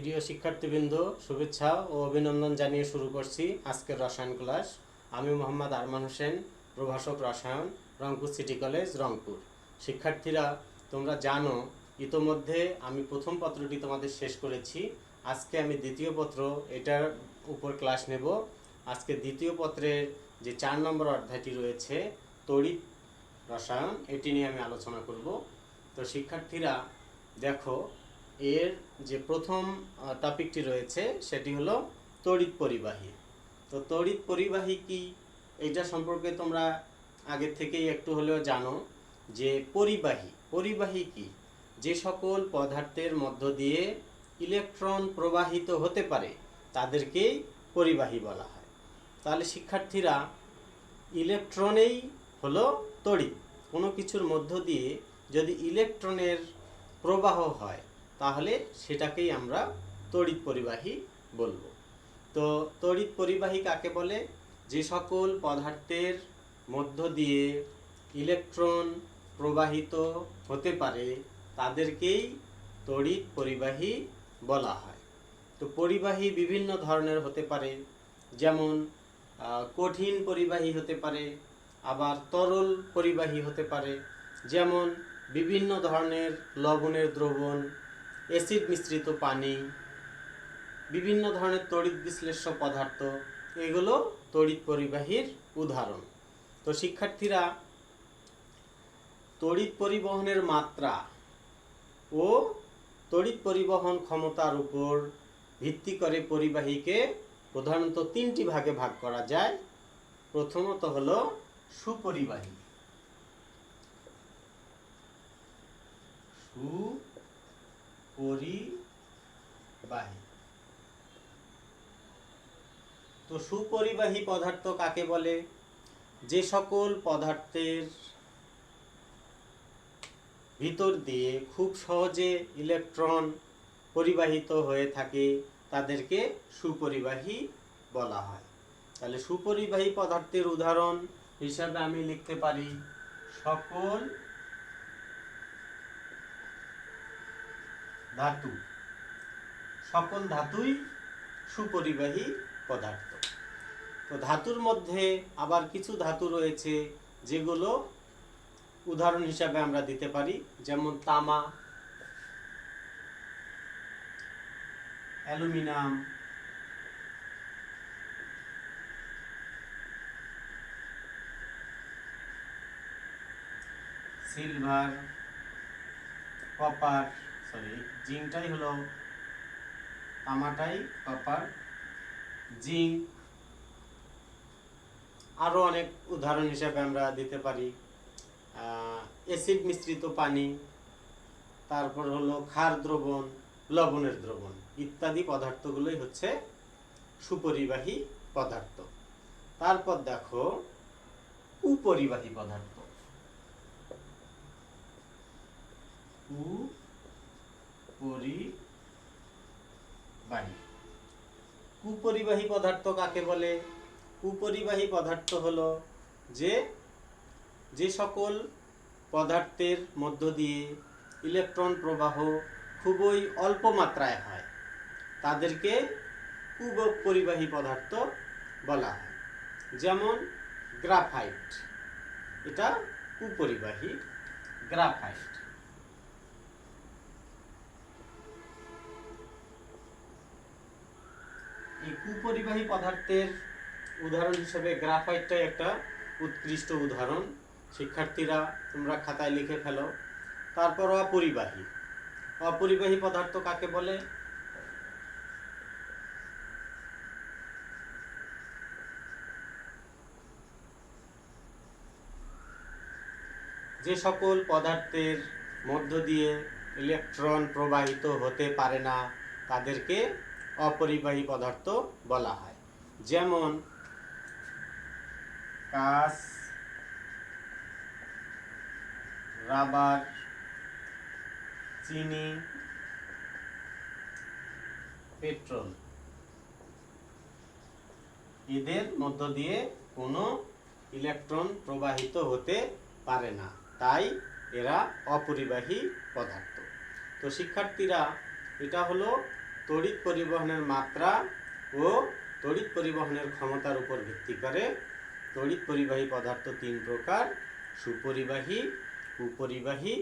প্রিয় শিক্ষার্থীবৃন্দ, শুভেচ্ছা ও অভিনন্দন জানিয়ে শুরু করছি আজকের রসায়ন ক্লাস। আমি মোহাম্মদ আরমান হোসেন, প্রভাষক রসায়ন, রংপুর সিটি কলেজ, রংপুর। শিক্ষার্থীরা, তোমরা জানো ইতোমধ্যে আমি প্রথম পত্রটি তোমাদের শেষ করেছি। আজকে আমি দ্বিতীয় পত্র, এটার উপর ক্লাস নেব। আজকে দ্বিতীয় পত্রের যে 4 নম্বর অধ্যায়টি রয়েছে তড়িৎ রসায়ন, এটি নিয়ে আমি আলোচনা করব। তো শিক্ষার্থীরা দেখো, এর যে প্রথম টপিকটি রয়েছে সেটি হলো তড়িৎ পরিবাহী। তো তড়িৎ পরিবাহী কি, এইটা সম্পর্কে তোমরা আগে থেকেই একটু হলেও জানো যে পরিবাহী কি, যে সকল পদার্থের মধ্য দিয়ে ইলেকট্রন প্রবাহিত হতে পারে তাদেরকেই পরিবাহী বলা হয়। তাহলে শিক্ষার্থীরা, ইলেকট্রনেই হলো তড়িৎ। কোনো কিছুর মধ্য দিয়ে যদি ইলেকট্রনের প্রবাহ হয় তাহলে সেটাকেই আমরা তড়িৎ পরিবাহী বলবো। তো তড়িৎ পরিবাহী কাকে বলে? যে সকল পদার্থের মধ্য দিয়ে ইলেকট্রন প্রবাহিত হতে পারে তাদেরকেই তড়িৎ পরিবাহী বলা হয়। তো পরিবাহী বিভিন্ন ধরনের হতে পারে, যেমন কঠিন পরিবাহী হতে পারে, আবার তরল পরিবাহী হতে পারে, যেমন বিভিন্ন ধরনের লবণের দ্রবণ, অ্যাসিড মিশ্রিত পানি, বিভিন্ন ধরনের তড়িৎ বিশ্লেষ্য পদার্থ, এগুলো তড়িৎ পরিবাহীর উদাহরণ। তো শিক্ষার্থীরা, তড়িৎ পরিবহনের মাত্রা ও তড়িৎ পরিবহন ক্ষমতার উপর ভিত্তি করে পরিবাহীকে প্রধানত 3টি ভাগে ভাগ করা যায়। প্রথমত হলো সুপরিবাহী। তো সুপরিবাহী পদার্থ কাকে বলে? যে সকল পদার্থের ভিতর দিয়ে খুব সহজে ইলেকট্রন পরিবাহিত হয়ে থাকে তাদেরকে সুপরিবাহী বলা হয়। তাহলে সুপরিবাহী পদার্থের উদাহরণ হিসাবে আমি লিখতে পারি সকল ধাতু। সকল ধাতুই সুপরিবাহী পদার্থ। তো ধাতুর মধ্যে আবার কিছু ধাতু রয়েছে যেগুলো উদাহরণ হিসাবে আমরা দিতে পারি, যেমন তামা, অ্যালুমিনিয়াম, সিলভার, কপার, জিঙ্কটাই হলো তামাটাই কপার, জিঙ্ক। আরো অনেক উদাহরণ হিসাবে আমরা দিতে পারি অ্যাসিড মিশ্রিত পানি, তারপর হলো ক্ষার দ্রবণ, লবণের দ্রবণ ইত্যাদি পদার্থগুলোই হচ্ছে সুপরিবাহী পদার্থ। তারপর দেখো কুপরিবাহী পদার্থ। কুপরিবাহী পদার্থ কাকে বলে? কুপরিবাহী পদার্থ হলো যে সকল পদার্থের মধ্য দিয়ে ইলেকট্রন প্রবাহ খুবই অল্প মাত্রায় হয় তাদেরকে কুপরিবাহী পদার্থ বলা হয়। যেমন গ্রাফাইট, এটা কুপরিবাহী। গ্রাফাইট এই কুপরিবাহী পদার্থের উদাহরণ হিসেবে গ্রাফাইটটাই একটা উৎকৃষ্ট উদাহরণ। শিক্ষার্থীরা, তোমরা খাতায় লিখে ফেলো। তারপর অপরিবাহী। অপরিবাহী পদার্থ কাকে বলে? যে সকল পদার্থের মধ্য দিয়ে ইলেকট্রন প্রবাহিত হতে পারে না তাদেরকে অপরিবাহী পদার্থ বলা হয়। যেমন কাঁচ, রাবার, চিনি, পেট্রোল। এদের মধ্য দিয়ে কোনো ইলেকট্রন প্রবাহিত হতে পারে না, তাই এরা অপরিবাহী পদার্থ। তো শিক্ষার্থীরা, এটা হলো তড়িৎ পরিবহনের মাত্রা ও তড়িৎ পরিবহনের ক্ষমতার উপর ভিত্তি করে তড়িৎ পরিবাহী পদার্থ তিন প্রকার: সুপরিবাহী, কুপরিবাহী,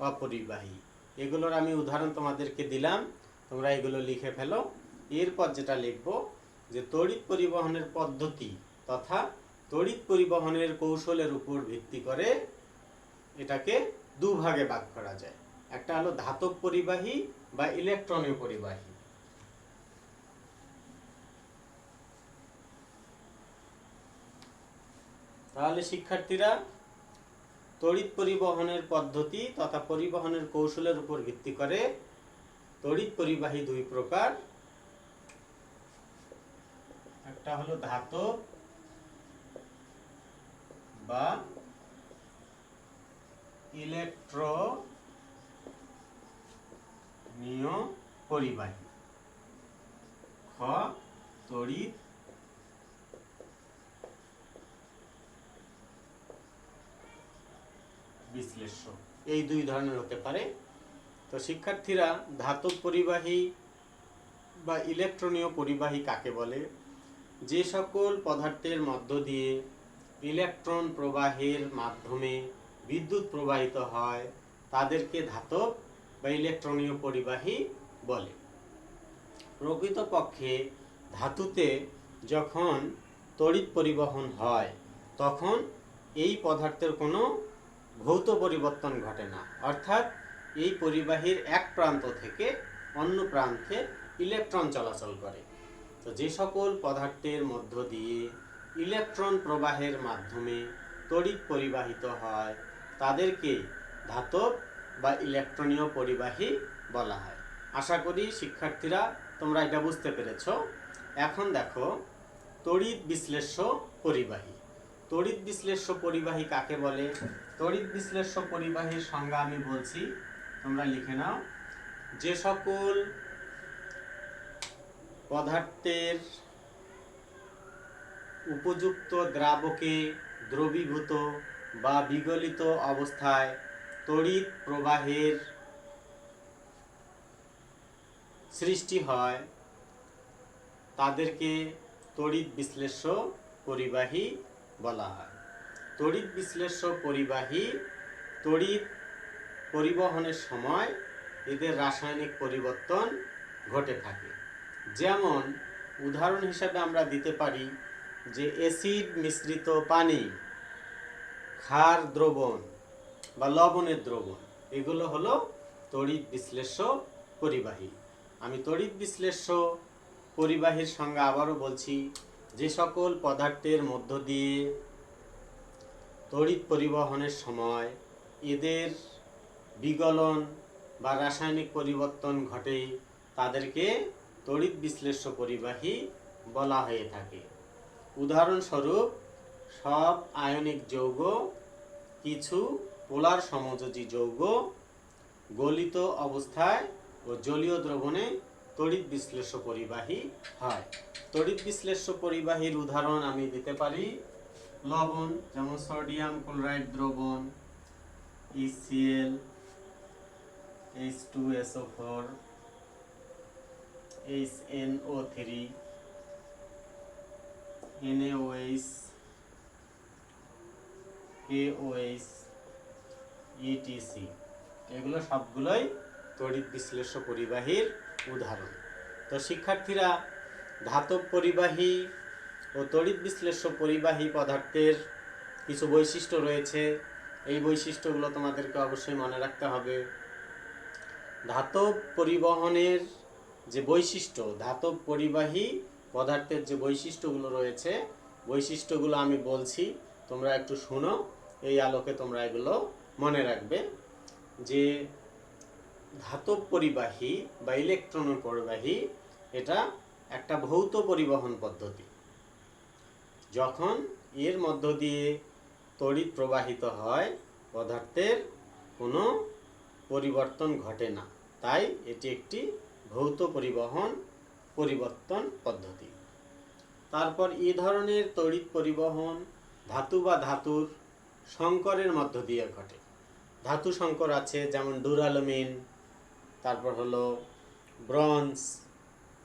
অপরিবাহী। এগুলোর আমি উদাহরণ তোমাদেরকে দিলাম, তোমরা এগুলো লিখে ফেলো। এরপর যেটা লিখব যে তড়িৎ পরিবহনের পদ্ধতি তথা তড়িৎ পরিবহনের কৌশলের উপর ভিত্তি করে এটাকে দুভাগে ভাগ করা যায়। একটা হলো ধাতব পরিবাহী বা ইলেকট্রনীয় পরিবাহী। তাহলে শিক্ষার্থীরা, তড়িৎ পরিবহনের পদ্ধতি তথা পরিবহনের কৌশলের উপর ভিত্তি করে তড়িৎ পরিবাহী দুই প্রকার। একটা হলো ধাতব বা ইলেকট্রনীয় পরিবাহী, খ তড়িৎ বিশ্লেষ্য। এই দুই ধরনের হতে পারে। তো শিক্ষার্থীরা, ধাতব পরিবাহী বা ইলেকট্রনীয় পরিবাহী কাকে বলে? যে সকল পদার্থের মধ্য দিয়ে ইলেকট্রন প্রবাহের মাধ্যমে বিদ্যুৎ প্রবাহিত হয় তাদেরকে ধাতব বা ইলেকট্রনীয় পরিবাহী বলে। প্রকৃতপক্ষে ধাতুতে যখন তড়িৎ পরিবহন হয় তখন এই পদার্থের কোনো ভৌত পরিবর্তন ঘটে না, অর্থাৎ এই পরিবাহীর এক প্রান্ত থেকে অন্য প্রান্তে ইলেকট্রন চলাচল করে। তো যে সকল পদার্থের মধ্য দিয়ে ইলেকট্রন প্রবাহের মাধ্যমে তড়িৎ পরিবাহিত হয় তাদেরকে ধাতব বা ইলেকট্রনীয় পরিবাহী বলা হয়। আশা করি শিক্ষার্থীরা তোমরা এটা বুঝতে পেরেছ। এখন দেখো তড়িৎ বিশ্লেষ্য পরিবাহী। তড়িৎ বিশ্লেষ্য পরিবাহী কাকে বলে? তড়িৎ বিশ্লেষ্য পরিবাহীর সংজ্ঞা আমি বলছি, তোমরা লিখে নাও। যে সকল পদার্থের উপযুক্ত দ্রাবকে দ্রবীভূত বা বিগলিত অবস্থায় তড়িৎ প্রবাহের সৃষ্টি হয় তাদেরকে তড়িৎ বিশ্লেষ্য পরিবাহী বলা হয়। তড়িৎ বিশ্লেষ্য পরিবাহী তড়িৎ পরিবহনের সময় এদের রাসায়নিক পরিবর্তন ঘটে থাকে। যেমন উদাহরণ হিসাবে আমরা দিতে পারি যে অ্যাসিড মিশ্রিত পানি, ক্ষার দ্রবণ বা লবণের দ্রবণ, এগুলো হলো তড়িৎ বিশ্লেষ্য পরিবাহী। আমি তড়িৎ বিশ্লেষ্য পরিবাহীর সংজ্ঞা আবারও বলছি। যে সকল পদার্থের মধ্য দিয়ে তড়িৎ পরিবহনের সময় এদের বিগলন বা রাসায়নিক পরিবর্তন ঘটে তাদেরকে তড়িৎ বিশ্লেষ্য পরিবাহী বলা হয়ে থাকে। উদাহরণস্বরূপ, সব আয়নিক যৌগ, কিছু পোলার সমযোজী যৌগ গলিত অবস্থায় ও জলীয় দ্রবণে তড়িৎ বিশ্লেষ্য পরিবাহী হয়। তড়িৎ বিশ্লেষ্য পরিবাহীর উদাহরণ আমি দিতে পারি লবণ, যেমন সোডিয়াম ক্লোরাইড দ্রবণ, HCl, H2SO4, HNO3, NaOH, KOH, ETC, এগুলো সবগুলোই তড়িৎ বিশ্লেষ্য পরিবাহীর উদাহরণ। তো শিক্ষার্থীরা, ধাতব পরিবাহী ও তড়িৎ বিশ্লেষ্য পরিবাহী পদার্থের কিছু বৈশিষ্ট্য রয়েছে। এই বৈশিষ্ট্যগুলো তোমাদেরকে অবশ্যই মনে রাখতে হবে। ধাতব পরিবহনের যে বৈশিষ্ট্য, ধাতব পরিবাহী পদার্থের যে বৈশিষ্ট্যগুলো রয়েছে, বৈশিষ্ট্যগুলো আমি বলছি, তোমরা একটু শোনো। এই আলোকে তোমরা এগুলো মনে রাখবে যে ধাতব পরিবাহী বা ইলেকট্রন পরিবাহী এটা একটা ভৌত পরিবহন পদ্ধতি। যখন এর মধ্য দিয়ে তড়িৎ প্রবাহিত হয় পদার্থের কোনো পরিবর্তন ঘটে না, তাই এটি একটি ভৌত পরিবর্তন পদ্ধতি। তারপর এই ধরনের তড়িৎ পরিবহন ধাতু বা ধাতুর সংকরের মধ্য দিয়ে ঘটে। ধাতু সংকর আছে, যেমন ডুরালুমিন, তারপর হলো ব্রোঞ্জ,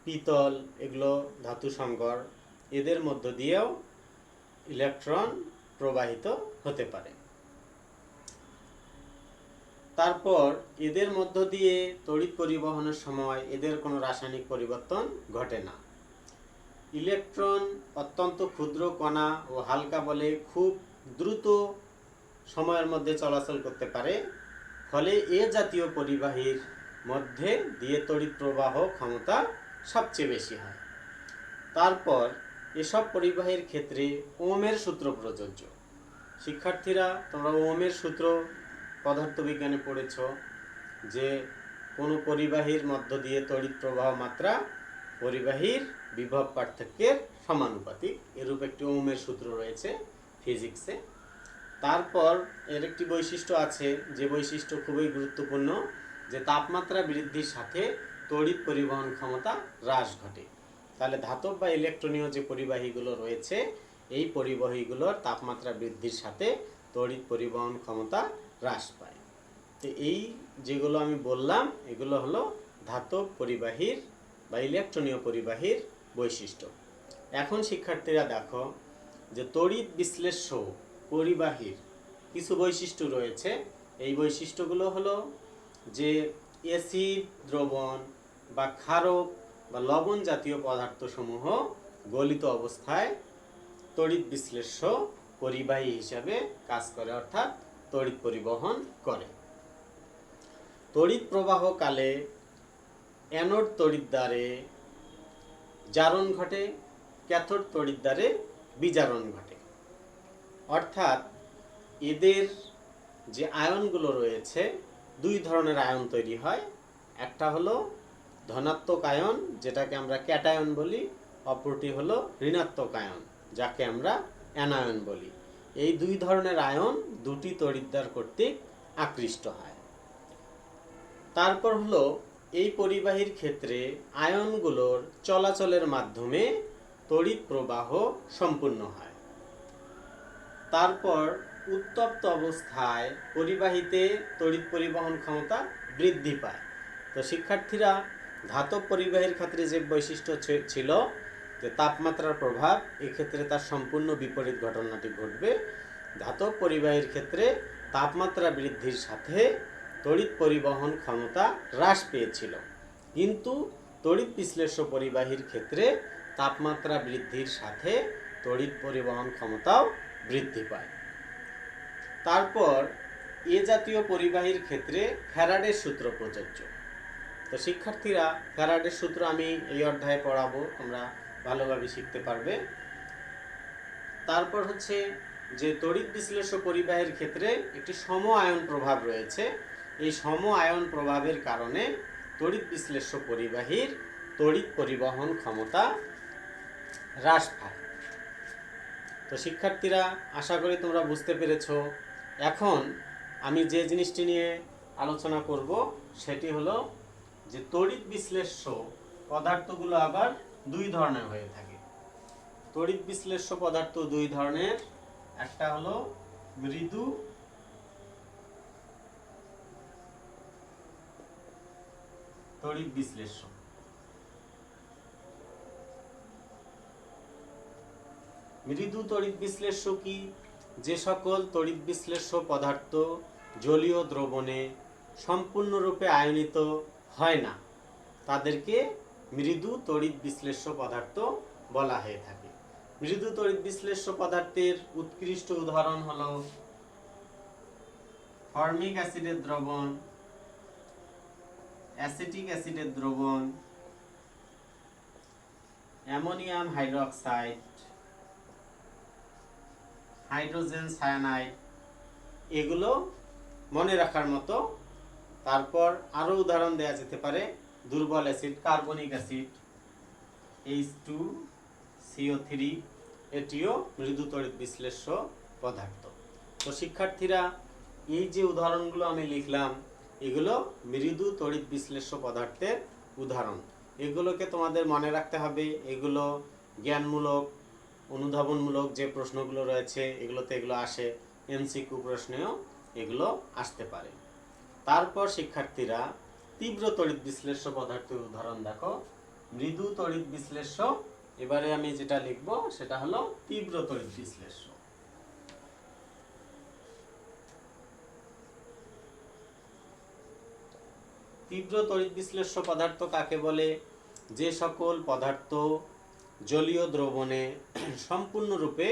পিতল, এগুলো ধাতু সংকর, এদের মধ্য দিয়েও ইলেকট্রন প্রবাহিত হতে পারে। তারপর এদের মধ্য দিয়ে তড়িৎ পরিবহনের সময় এদের কোনো রাসায়নিক পরিবর্তন ঘটে না। ইলেকট্রন অত্যন্ত ক্ষুদ্র কণা ও হালকা বলে খুব দ্রুত সময়ের মধ্যে চলাচল করতে পারে, ফলে এ জাতীয় পরিবাহীর মধ্যে দিয়ে তড়িৎ প্রবাহ ক্ষমতা সবচেয়ে বেশি হয়। তারপর এসব পরিবাহীর ক্ষেত্রে ওহমের সূত্র প্রযোজ্য। শিক্ষার্থীরা, তোমরা ওহমের সূত্র পদার্থবিজ্ঞানে পড়েছ যে কোনো পরিবাহীর মধ্য দিয়ে তড়িৎ প্রবাহ মাত্রা পরিবাহীর বিভব পার্থক্যের সমানুপাতিক, এরূপ একটি ওহমের সূত্র রয়েছে ফিজিক্সে। তারপর এর একটি বৈশিষ্ট্য আছে, যে বৈশিষ্ট্য খুবই গুরুত্বপূর্ণ, যে তাপমাত্রা বৃদ্ধির সাথে তড়িৎ পরিবহন ক্ষমতা হ্রাস ঘটে। তাহলে ধাতব বা ইলেকট্রনীয় যে পরিবাহীগুলো রয়েছে, এই পরিবাহীগুলোর তাপমাত্রা বৃদ্ধির সাথে তড়িৎ পরিবহন ক্ষমতা হ্রাস পায়। তো এই যেগুলো আমি বললাম, এগুলো হলো ধাতব পরিবাহীর বা ইলেকট্রনীয় পরিবাহীর বৈশিষ্ট্য। এখন শিক্ষার্থীরা দেখো যে তড়িৎ বিশ্লেষ্য পরিবাহীর কিছু বৈশিষ্ট্য রয়েছে। এই বৈশিষ্ট্যগুলো হলো যে অ্যাসিড, দ্রবণ বা ক্ষারক বা লবণ জাতীয় পদার্থসমূহ গলিত অবস্থায় তড়িৎ বিশ্লেষ্য পরিবাহী হিসাবে কাজ করে, অর্থাৎ তড়িৎ পরিবহন করে। তড়িৎ প্রবাহকালে অ্যানোড তড়িৎ দ্বারে জারণ ঘটে, ক্যাথোড তড়িৎ দ্বারে বিজারণ ঘটে। অর্থাৎ এদের যে আয়নগুলো রয়েছে, দুই ধরনের আয়ন তৈরি হয়। একটা হলো ধনাত্মক আয়ন, যেটাকে আমরা ক্যাটায়ন বলি, অপরটি হলো ঋণাত্মক আয়ন, যাকে আমরা অ্যানায়ন বলি। এই দুই ধরনের আয়ন দুটি তড়িৎদ্বার কর্তৃক আকৃষ্ট হয়। তারপর হলো এই পরিবাহীর ক্ষেত্রে আয়নগুলোর চলাচলের মাধ্যমে তড়িৎ প্রবাহ সম্পূর্ণ হয়। তারপর উত্তপ্ত অবস্থায় পরিবাহীতে তড়িৎ পরিবহন ক্ষমতা বৃদ্ধি পায়। তো শিক্ষার্থীরা, ধাতব পরিবাহীর ক্ষেত্রে যে বৈশিষ্ট্য ছিল যে তাপমাত্রার প্রভাব, এক্ষেত্রে তার সম্পূর্ণ বিপরীত ঘটনাটি ঘটবে। ধাতব পরিবাহীর ক্ষেত্রে তাপমাত্রা বৃদ্ধির সাথে তড়িৎ পরিবহন ক্ষমতা হ্রাস পেয়েছিল, কিন্তু তড়িৎ বিশ্লেষ্য পরিবাহীর ক্ষেত্রে তাপমাত্রা বৃদ্ধির সাথে তড়িৎ পরিবহন ক্ষমতাও বৃদ্ধি পায়। তারপর এ জাতীয় পরিবাহীর ক্ষেত্রে ফ্যারাডের সূত্র প্রযোজ্য। তো শিক্ষার্থীরা, ফ্যারাডের সূত্র আমি এই অধ্যায়ে পড়াবো, তোমরা ভালোভাবে শিখতে পারবে। তারপর হচ্ছে যে তড়িৎ বিশ্লেষ্য পরিবাহীর ক্ষেত্রে একটি সম আয়ন প্রভাব রয়েছে। এই সম আয়ন প্রভাবের কারণে তড়িৎ বিশ্লেষ্য পরিবাহীর তড়িৎ পরিবহন ক্ষমতা হ্রাস পায়। তো শিক্ষার্থীরা, আশা করি তোমরা বুঝতে পেরেছো। এখন আমি যে জিনিসটি নিয়ে আলোচনা করব সেটি হলো যে তড়িৎ বিশ্লেষ্য পদার্থগুলো আবার দুই ধরনের হয়ে থাকে। তড়িৎ বিশ্লেষ্য পদার্থ দুই ধরনের, একটা হলো মৃদু তড়িৎ বিশ্লেষ্য। মৃদু তড়িৎ বিশ্লেষ্য কি? যে সকল তড়িৎ বিশ্লেষ্য পদার্থ জলীয় দ্রবণে সম্পূর্ণরূপে আয়নিত হয় না, তাদেরকে মৃদু তড়িৎ বিশ্লেষ্য পদার্থ বলা হয়ে থাকে। মৃদু তড়িৎ বিশ্লেষ্য পদার্থের উৎকৃষ্ট উদাহরণ হলো ফর্মিক অ্যাসিডের দ্রবণ, অ্যাসিটিক অ্যাসিডের দ্রবণ, অ্যামোনিয়াম হাইড্রোক্সাইড, হাইড্রোজেন সায়ানাইড, এগুলো মনে রাখার মতো। তারপর আরও উদাহরণ দেওয়া যেতে পারে দুর্বল অ্যাসিড, কার্বনিক অ্যাসিড, H2CO3, এটিও মৃদু তড়িৎ বিশ্লেষ্য পদার্থ। তো শিক্ষার্থীরা, এই যে উদাহরণগুলো আমি লিখলাম, এগুলো মৃদু তড়িৎ বিশ্লেষ্য পদার্থের উদাহরণ। এগুলোকে তোমাদের মনে রাখতে হবে। এগুলো জ্ঞানমূলক, অনুধাবনমূলক যে প্রশ্নগুলো রয়েছে, এগুলোতে এগুলো আসে। MCQ প্রশ্নেও এগুলো আসতে পারে। তারপর শিক্ষার্থীরা, তীব্র তড়িৎ বিশ্লেষ্য পদার্থের উদাহরণ দেখো। মৃদু তড়িৎ বিশ্লেষ্য। এবারে আমি যেটা লিখব সেটা হলো তীব্র তড়িৎ বিশ্লেষ্য। তীব্র তড়িৎ বিশ্লেষ্য পদার্থ কাকে বলে? যে সকল পদার্থ জলীয় দ্রবণে সম্পূর্ণরূপে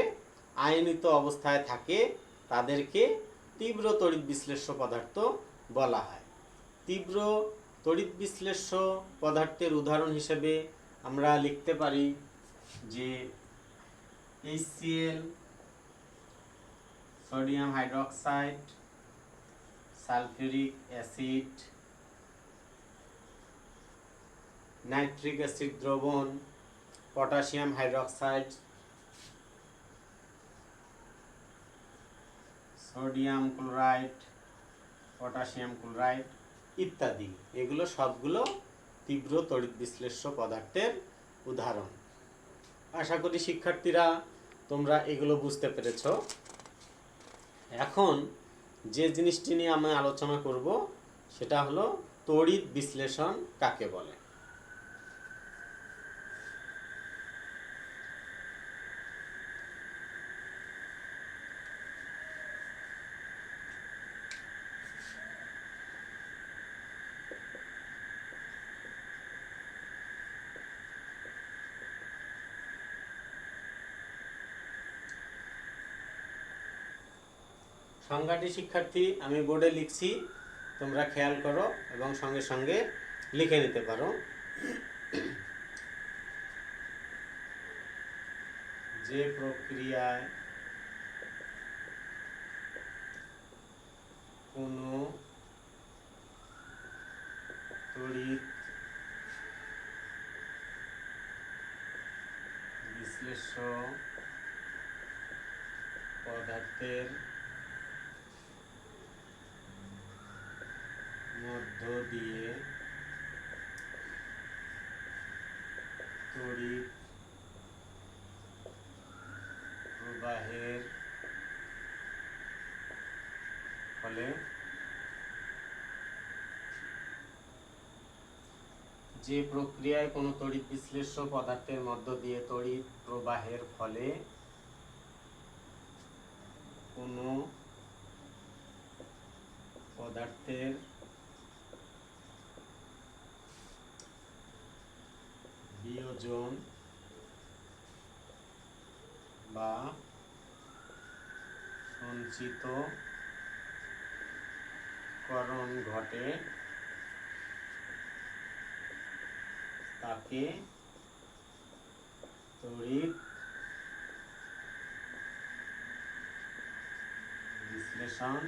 আয়নিত অবস্থায় থাকে তাদেরকে তীব্র তড়িৎ বিশ্লেষ্য পদার্থ বলা হয়। তীব্র তড়িৎ বিশ্লেষ্য পদার্থের উদাহরণ হিসেবে আমরা লিখতে পারি যে HCl, sodium hydroxide, sulphuric acid, nitric acid দ্রবণ, potassium hydroxide, sodium chloride, potassium chloride ইত্যাদি। এগুলো সবগুলো তীব্র তড়িৎ বিশ্লেষ্য পদার্থের উদাহরণ। আশা করি শিক্ষার্থীরা তোমরা এগুলো বুঝতে পেরেছ। এখন যে জিনিসটি নিয়ে আমি আলোচনা করব সেটা হলো তড়িৎ বিশ্লেষণ কাকে বলে। সংজ্ঞাটি শিক্ষার্থী আমি বোর্ডে লিখছি, তোমরা খেয়াল করো এবং সঙ্গে সঙ্গে লিখে নিতে পারো। যে প্রক্রিয়ায় কোনো তড়িৎ বিশ্লেষ্য পদার্থের মধ্য দিয়ে তড়িৎ প্রবাহের ফলে যে প্রক্রিয়ায় কোনো তড়িৎ বিশ্লেষ্য পদার্থের মধ্য দিয়ে তড়িৎ প্রবাহের ফলে কোনো পদার্থের বিয়োজন বা সঞ্চিতকরণ ঘটে তাকে তড়িৎ বিশ্লেষণ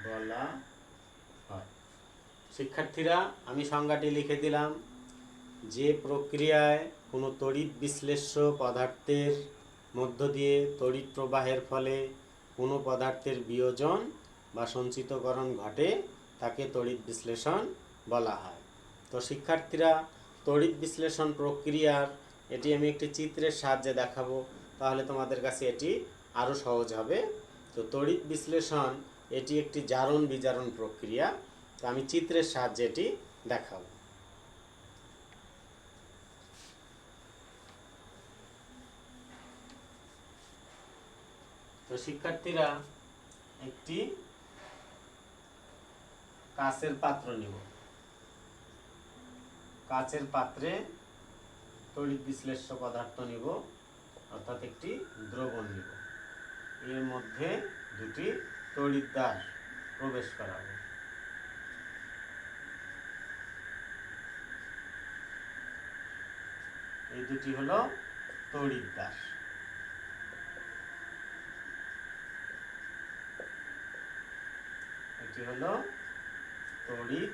বলা হয়। শিক্ষার্থীরা আমি সংজ্ঞাটি লিখে দিলাম। যে প্রক্রিয়ায় কোনো তড়িৎ বিশ্লেষ্য পদার্থের মধ্য দিয়ে তড়িৎ প্রবাহের ফলে কোনো পদার্থের বিয়োজন বা সঞ্চিতকরণ ঘটে তাকে তড়িৎ বিশ্লেষণ বলা হয়। তো শিক্ষার্থীরা তড়িৎ বিশ্লেষণ প্রক্রিয়ার এটি আমি একটি চিত্রের সাহায্যে দেখাবো, তাহলে তোমাদের কাছে এটি আরও সহজ হবে। তো তড়িৎ বিশ্লেষণ এটি একটি জারণ বিজারণ প্রক্রিয়া। তো আমি চিত্রের সাহায্যে এটি দেখাবো। তো শিক্ষার্থীরা একটি কাচের পাত্র নিব। কাচের পাত্রে তড়িৎ বিশ্লেষ্য পদার্থ নিব, অর্থাৎ একটি দ্রবণ নিব। এর মধ্যে দুটি তড়িৎদ্বার প্রবেশ করাবো। এই দুটি হলো তড়িৎদ্বার। এটি হলো তড়িৎ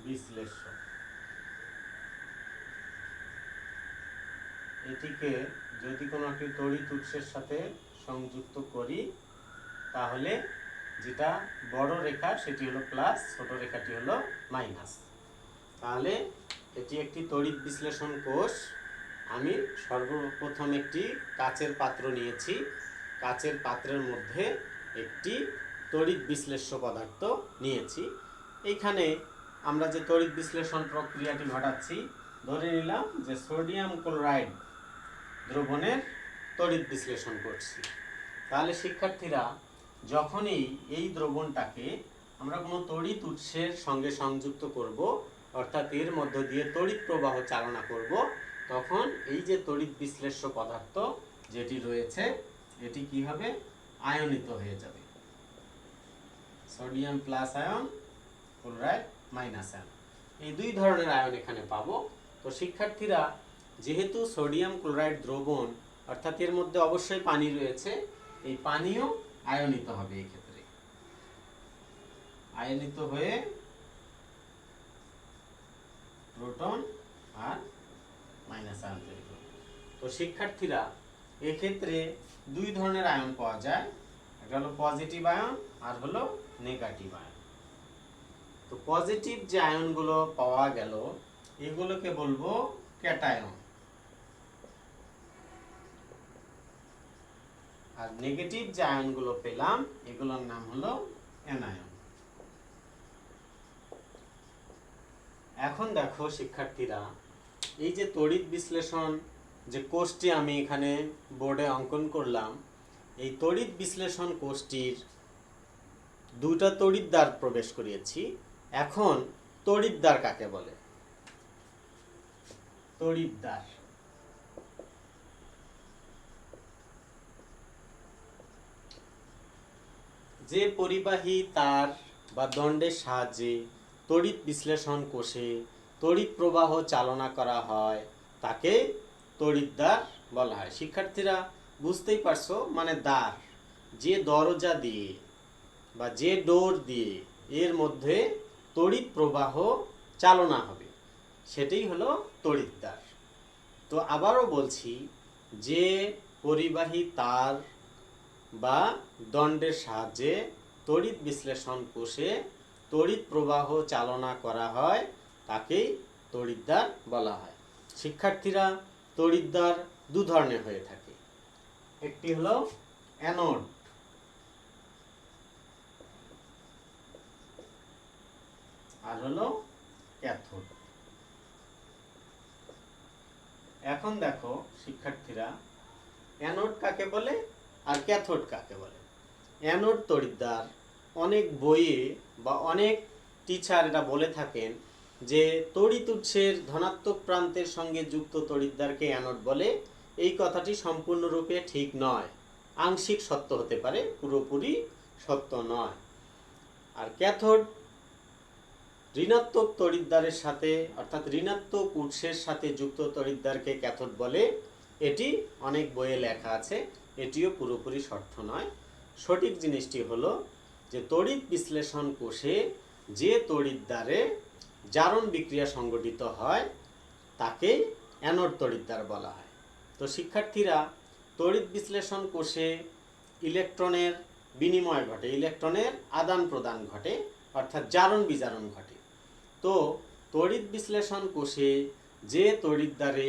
বিশ্লেষ্য। এটিকে যদি কোনো একটি তড়িৎ উৎসের সাথে সংযুক্ত করি তাহলে যেটা বড় রেখা সেটি হলো প্লাস, ছোট রেখাটি হলো মাইনাস। তাহলে এটি একটি তড়িৎ বিশ্লেষণ কোষ। আমি সর্বপ্রথম একটি কাচের পাত্র নিয়েছি। কাচের পাত্রের মধ্যে একটি তড়িৎ বিশ্লেষ্য পদার্থ নিয়েছি। এইখানে আমরা যে তড়িৎ বিশ্লেষণ প্রক্রিয়াটি ঘটাচ্ছি, ধরে নিলাম যে সোডিয়াম ক্লোরাইড দ্রবণের তড়িৎ বিশ্লেষণ করছি। তাহলে শিক্ষার্থীরা, যখনই এই দ্রবণটাকে আমরা কোনো তড়িৎ উৎসের সঙ্গে সংযুক্ত করব, অর্থাৎ এর মধ্য দিয়ে তড়িৎ প্রবাহ চালনা করব, তখন এই যে তড়িৎ বিশ্লেষ্য পদার্থ যেটি রয়েছে, এটি কি হবে? আয়নিত হয়ে যাবে। Sodium plus ion, chloride minus ion, এই দুই ধরনের আয়ন এখানে পাবো। তো শিক্ষার্থীরা, যেহেতু সোডিয়াম ক্লোরাইড দ্রবণ, অর্থাৎ এর মধ্যে অবশ্যই পানি রয়েছে, এই পানিও আয়নিত হবে। এই ক্ষেত্রে আয়নিত হয়ে প্রোটন আর মাইনাস আয়ন তৈরি করবে। তো শিক্ষার্থীরা, এক্ষেত্রে দুই ধরনের আয়ন পাওয়া যায়, একটা হলো পজিটিভ আয়ন আর হলো নেগেটিভ আয়ন। তো পজিটিভ যে আয়নগুলো পাওয়া গেল, এগুলোকে বলবো ক্যাটায়ন, আর নেগেটিভ যে আয়নগুলো পেলাম, এগুলোর নাম হলো অ্যানায়ন। এখন দেখো শিক্ষার্থীরা, এই যে তড়িৎ বিশ্লেষণ যে কোষটি আমি এখানে বোর্ডে অঙ্কন করলাম, এই তড়িৎ বিশ্লেষণ কোষটির দুটো তড়িৎদ্বার প্রবেশ করিয়েছি। এখন তড়িৎদ্বার কাকে বলে? তড়িৎদ্বার যে পরিবাহী তার বা দণ্ডের সাহায্যে তড়িৎ বিশ্লেষণ কোষে তড়িৎ প্রবাহ চালনা করা হয়, তাকে তড়িৎদ্বার বলা হয়। শিক্ষার্থীরা, বুঝতেই পারছো, মানে দ্বার, যে দরজা দিয়ে বা যে ডোর দিয়ে এর মধ্যে তড়িৎ প্রবাহ চালনা হবে, সেটাই হলো তড়িৎদ্বার। তো আবারও বলছি, যে পরিবাহী তার বা দণ্ডের সাহায্যে তড়িৎ বিশ্লেষণ কোষে তড়িৎ প্রবাহ চালনা করা হয়, তাকেই তড়িৎদ্বার বলা হয়। শিক্ষার্থীরা, তড়িৎদ্বার দু ধরনের হয়ে থাকে। একটি হলো অ্যানোড, আর হলো ক্যাথোড। এখন দেখো শিক্ষার্থীরা, অ্যানোড কাকে বলে আর ক্যাথোড কাকে বলে? অ্যানোড তড়িৎদ্বার অনেক বইয়ে বা অনেক টিচার এটা বলে থাকেন যে তড়িৎ উৎসের ধনাত্মক প্রান্তের সঙ্গে যুক্ত তড়িৎদ্বারকে অ্যানোড বলে। এই কথাটি সম্পূর্ণরূপে ঠিক নয়, আংশিক সত্য হতে পারে, পুরোপুরি সত্য নয়। আর ক্যাথোড ঋণাত্মক তড়িৎদ্বারের সাথে, অর্থাৎ ঋণাত্মক উৎসের সাথে যুক্ত তড়িৎদ্বারকে ক্যাথোড বলে। এটি অনেক বইয়ে লেখা আছে, এটিও পুরোপুরি সত্য নয়। সঠিক জিনিসটি হলো যে তড়িৎ বিশ্লেষণ কোষে যে তড়িৎদ্বারে জারণ বিক্রিয়া সংঘটিত হয়, তাকে অ্যানোড তড়িৎদ্বার বলা হয়। তো শিক্ষার্থীরা, তড়িৎ বিশ্লেষণ কোষে ইলেকট্রনের বিনিময় ঘটে, ইলেকট্রনের আদান প্রদান ঘটে, অর্থাৎ জারণ বিজারণ ঘটে। তো তড়িৎ বিশ্লেষণ কোষে যে তড়িৎদ্বারে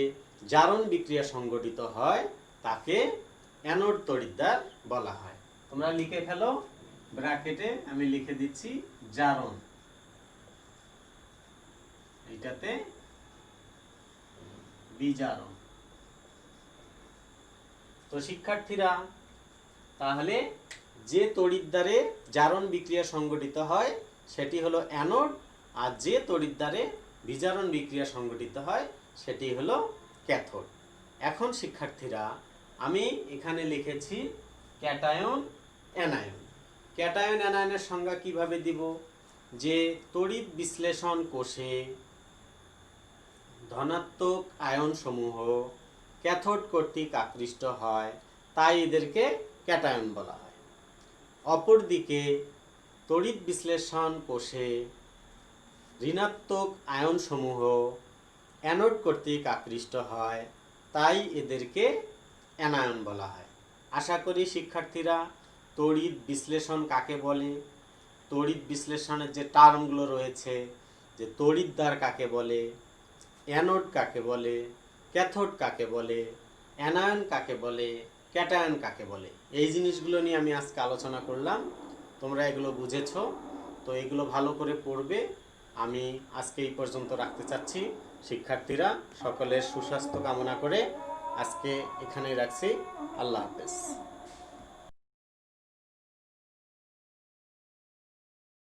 জারণ বিক্রিয়া সংঘটিত হয়, তাকে অ্যানোড তড়িৎদ্বার বলা হয়। তোমরা লিখে ফেলো, ব্র্যাকেটে আমি লিখে দিচ্ছি জারণ, এটাতে বিজারণ। তো শিক্ষার্থীরা, তাহলে যে তড়িৎদ্বারে জারণ বিক্রিয়া সংঘটিত হয় সেটি হলো অ্যানোড, আর যে তড়িৎদ্বারে বিজারণ বিক্রিয়া সংঘটিত হয় সেটি হলো ক্যাথোড। এখন শিক্ষার্থীরা, আমি এখানে লিখেছি ক্যাটায়ন, অ্যানায়ন। ক্যাটায়ন অ্যানায়নের সংজ্ঞা কিভাবে দিব? যে তড়িৎ বিশ্লেষণ কোষে ধনাত্মক আয়ন সমূহ ক্যাথোড কর্তৃক আকৃষ্ট হয়, তাই এদেরকে ক্যাটায়ন বলা হয়। অপরদিকে তড়িৎ বিশ্লেষণ কোষে ঋণাত্মক আয়ন সমূহ অ্যানোড কর্তৃক আকৃষ্ট হয়, তাই এদেরকে অ্যানায়ন বলা হয়। আশা করি শিক্ষার্থীরা, তড়িৎ বিশ্লেষণ কাকে বলে, তড়িৎ বিশ্লেষণের যে টার্মগুলো রয়েছে, যে তড়িৎদ্বার কাকে বলে, অ্যানোড কাকে বলে, ক্যাথোড কাকে বলে, অ্যানায়ন কাকে বলে, ক্যাটায়ন কাকে বলে, এই জিনিসগুলো নিয়ে আমি আজকে আলোচনা করলাম। তোমরা এগুলো বুঝেছো। তো এগুলো ভালো করে পড়বে। আমি আজকে এই পর্যন্ত রাখতে চাচ্ছি। শিক্ষার্থীরা সকলের সুস্বাস্থ্য কামনা করে আজকে এখানেই রাখছি। আল্লাহ হাফেজ।